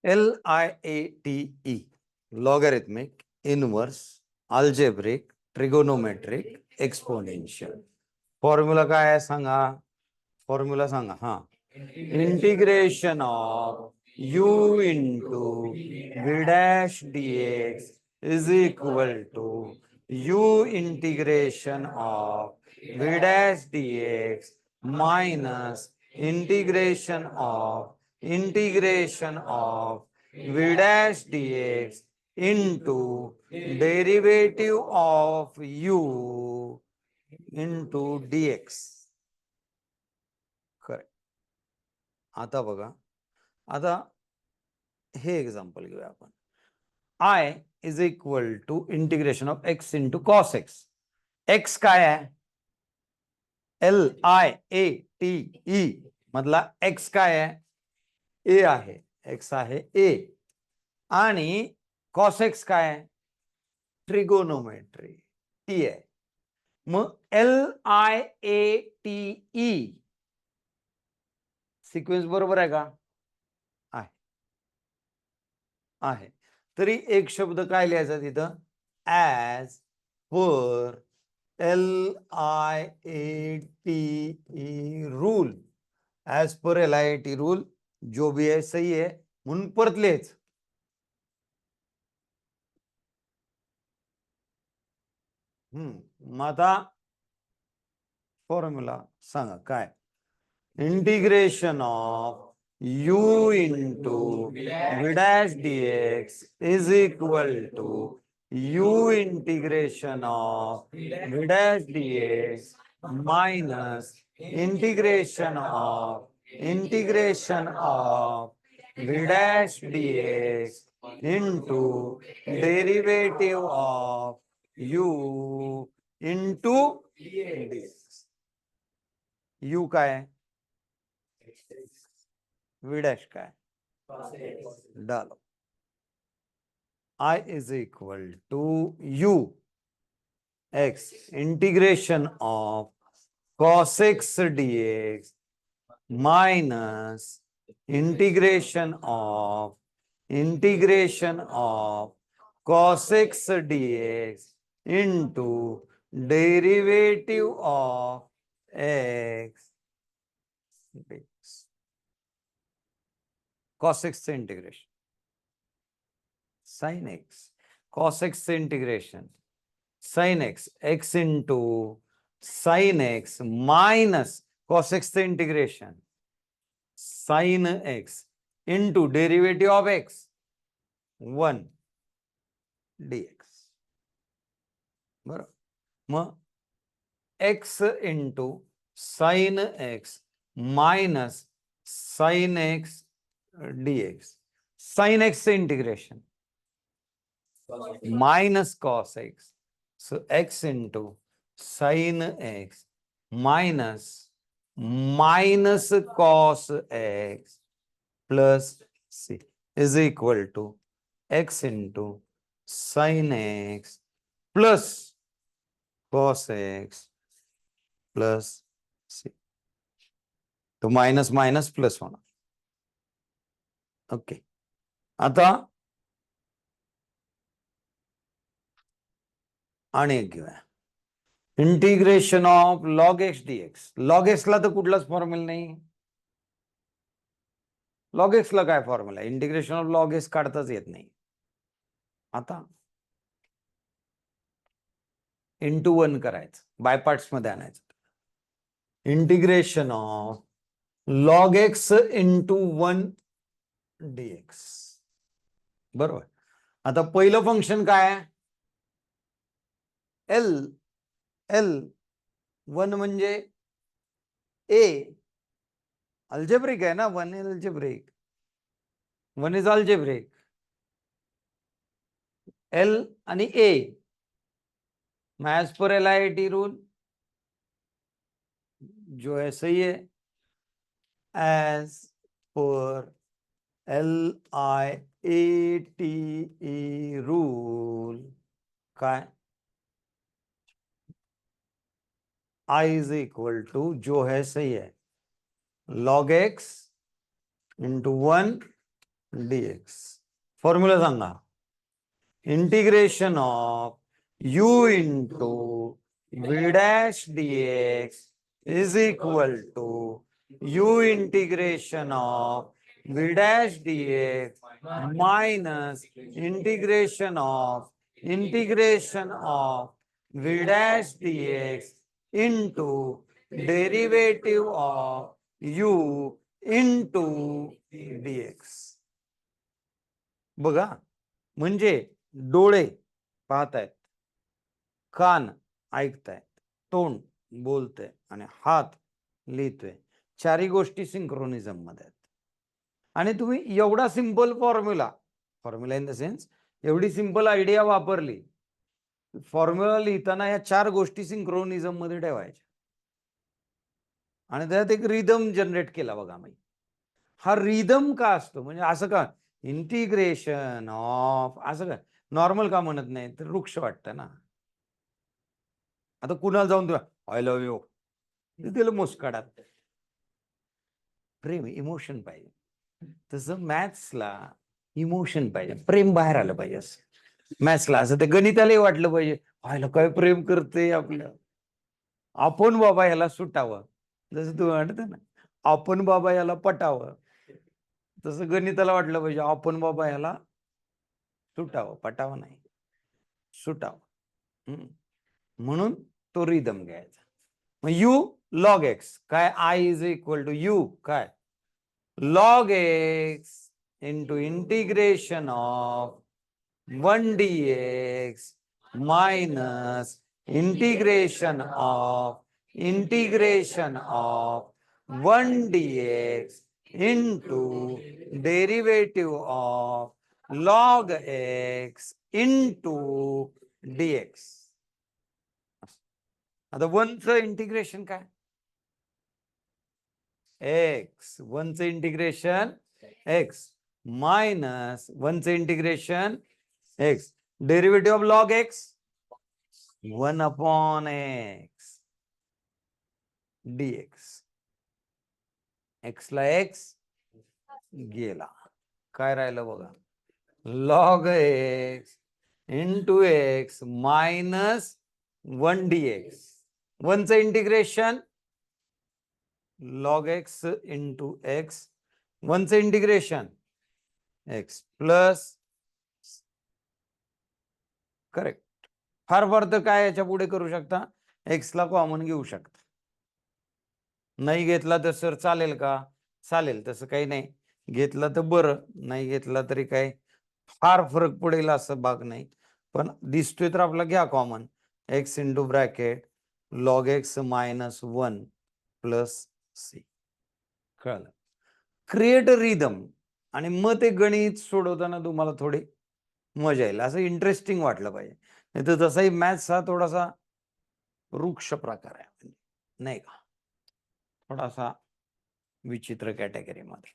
LIATE, logarithmic, inverse, algebraic, trigonometric, exponential. Formula काय आहे सांगा, फॉर्म्युला सांगा. हा, integration of u into v dash dx is equal to u integration of v dash dx minus integration of v dash dx into derivative of u into dx. Correct. आता बघा, आता हे example घेऊया आपण. I is equal to integration of x into cos x. X काय आहे, LIATE मधला x काय आहे, a आहे, x आहे a. आणि कॉस एक्स काय आहे, ट्रिगोनोमेट्री टी आहे. मग LIATE सिक्वेन्स बरोबर आहे का, आहे. तरी एक शब्द काय लिहायचा तिथं, as per LIATE rule. As per LIATE rule जो भी आहे सही आहे म्हणून परत लिहायचं. मग आता फॉर्म्युला सांगा काय, integration of u into v dash dx is equal to u integration of v dash dx minus integration of v dash dx into derivative of u into dx. u काय, v डॅश काय, डालो. I is equal to u x integration of cos x dx minus integration of cos x dx into derivative of x dx. cos x चे integration, sin x, cos x चे integration, sin x, x into sin x minus cos x चे integration, sin x into derivative of x 1 dx. बरोबर. मग x into sin x minus sin x dx. sin x चे integration minus cos x, so x into sin x minus cos x plus c is equal to x into sin x plus cos x plus c. तो minus minus plus होणार. Okay. आता आणि एक घेऊया, integration of log x dx. Log x ला तर कुठलाच formula नाही. लॉग एक्स ला काय formula, integration of log x काढताच येत नाही. आता इंटू 1 करायचं, बाय पार्ट्स मध्ये आणायचं. Integration of log x into 1 dx. बरोबर. आता पहिलं फंक्शन काय आहे, एल 1 म्हणजे ए, अल्जेब्रिक आहे ना, 1 अल्जेब्रिक, 1 इज अल्जेब्रिक. एल आणि A, as per LIATE rule जो है सही है, एज पर LIATE रूल काय, I इज इक्वल टू जो है सही है log x into 1 dx. Formula सांगा. Integration of u into v dash dx is equal to u integration of v dash dx minus integration of v dash dx into derivative of u into dx. बघा, म्हणजे डोळे पाहतायत, कान ऐकतायत, तोंड बोलतंय आणि हात लिहितोय. चारही गोष्टी सिंक्रोनिझम मध्ये आहेत. आणि तुम्ही एवढा simple formula in the sense एवढी सिंपल आयडिया वापरली, फॉर्म्युला लिहिताना या चार गोष्टी सिंक्रोनिझम मध्ये ठेवायच्या आणि त्यात एक रिदम जनरेट केला. बघा, मी हा रिदम का असतो, म्हणजे असं का इंटिग्रेशन ऑफ असं का नॉर्मल का म्हणत नाही, तर वृक्ष वाटतं ना. आता कुणाला जाऊन तुला आय लव्ह यू तिला मुस्काडात, प्रेम इमोशन पाहिजे. तसं मॅथ्सला इमोशन पाहिजे, प्रेम बाहेर आलं पाहिजे. असं मॅथ्सला असं ते गणितालाही वाटलं पाहिजे, व्हायला काय प्रेम करते आपलं, आपण बाबा याला सुटावं. जसं तू म्हणत ना, आपण बाबा याला पटावं, तसं गणिताला वाटलं पाहिजे आपण बाबा याला सुटावं, पटावं नाही, सुटावं. म्हणून तो रिदम घ्यायचा. मग यू लॉग एक्स काय, I is equal to u काय log x into integration of 1 dx minus integration of 1 dx into derivative of log x into dx. आता 1चं इंटिग्रेशन काय, एक्स, 1चं इंटिग्रेशन एक्स मायनस 1चं integration x, derivative of log x 1/x dx. X ला x गेला, काय राहिलं बघा, log x into x minus 1 dx. 1चं integration log x into x, 1चं इंटिग्रेशन एक्स प्लस, करेक्ट. फार तर काय याच्या पुढे करू शकता, एक्स ला कॉमन घेऊ शकता. नाही घेतला तर सर चालेल का, चालेल, तसं काही नाही. घेतला तर बरं, नाही घेतला तरी काय फार फरक पडेल असं भाग नाही. पण दिसतोय तर आपला घ्या common, x into bracket log x minus 1 plus c. कळलं, क्रिएट रिदम. आणि मग ते गणित सोडवताना तुम्हाला थोडी मजा येईल, असं इंटरेस्टिंग वाटलं पाहिजे. नाही तर तसाही मॅथ्स हा थोडासा वृक्ष प्रकार आहे, नाही का, थोडासा विचित्र कॅटेगरीमध्ये.